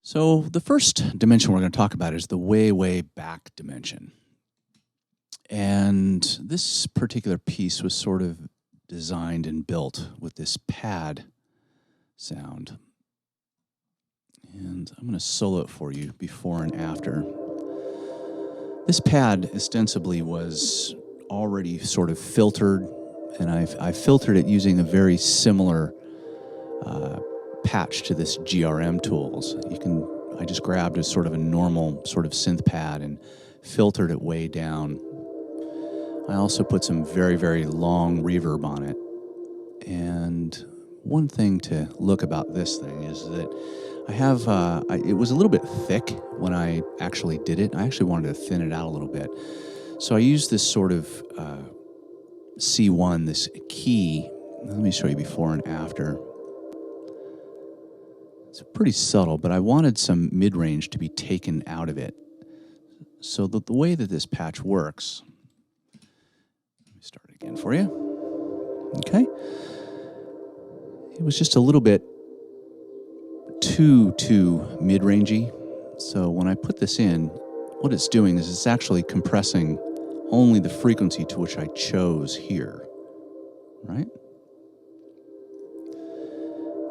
So the first dimension we're going to talk about is the way, way back dimension. And this particular piece was sort of designed and built with this pad sound. And I'm going to solo it for you before and after. This pad ostensibly was already sort of filtered, and I filtered it using a very similar patch to this GRM tools. I just grabbed a sort of a normal sort of synth pad and filtered it way down. I also put some very, very long reverb on it. And one thing to look about this thing is that I have, it was a little bit thick when I actually did it. I actually wanted to thin it out a little bit. So I used this sort of C1, this key. Let me show you before and after. It's pretty subtle, but I wanted some mid-range to be taken out of it. So the way that this patch works, let me start it again for you. Okay. It was just a little bit too mid-rangey. So when I put this in, what it's doing is it's actually compressing only the frequency to which I chose here, right?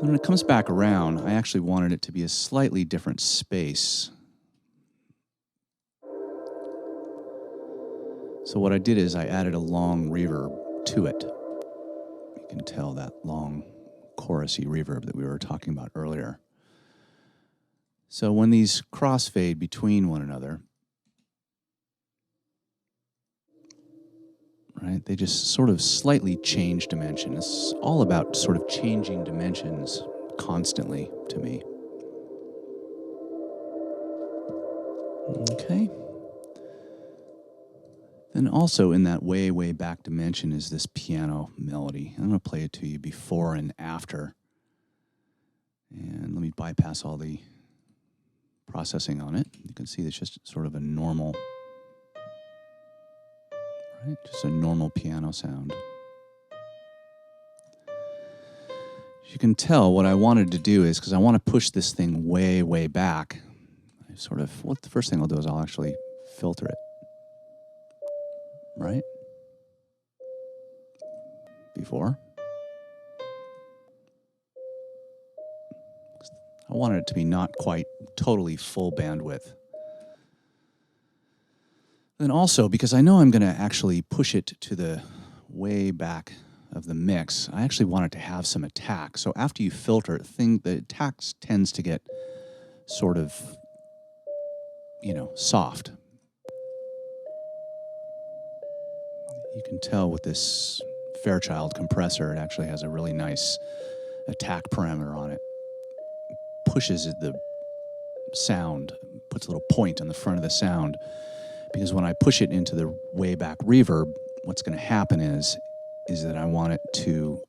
When it comes back around, I actually wanted it to be a slightly different space. So what I did is I added a long reverb to it. You can tell that long chorusy reverb that we were talking about earlier. So when these crossfade between one another, right, they just sort of slightly change dimension. It's all about sort of changing dimensions constantly to me. Okay. Then also in that way, way back dimension is this piano melody. I'm going to play it to you before and after. And let me bypass all the processing on it. You can see it's just sort of a normal, right? Just a normal piano sound. As you can tell, what I wanted to do is, because I want to push this thing way, way back, the first thing I'll do is I'll actually filter it. Right? Before. I wanted it to be not quite totally full bandwidth. Then also, because I know I'm going to actually push it to the way back of the mix, I actually want it to have some attack. So after you filter it, the attack tends to get sort of, soft. You can tell with this Fairchild compressor, it actually has a really nice attack parameter on it. Pushes the sound, puts a little point on the front of the sound, because when I push it into the way back reverb, what's going to happen is that I want it to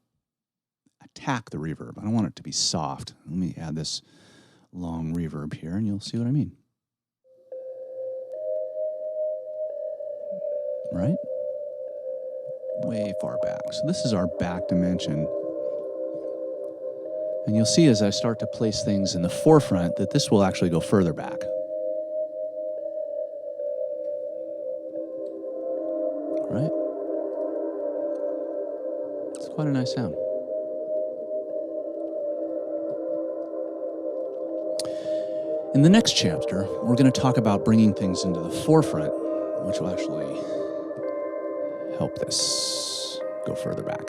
attack the reverb. I don't want it to be soft. Let me add this long reverb here, and you'll see what I mean. Right? Way far back. So this is our back dimension. And you'll see as I start to place things in the forefront that this will actually go further back. Right? It's quite a nice sound. In the next chapter, we're going to talk about bringing things into the forefront, which will actually help this go further back.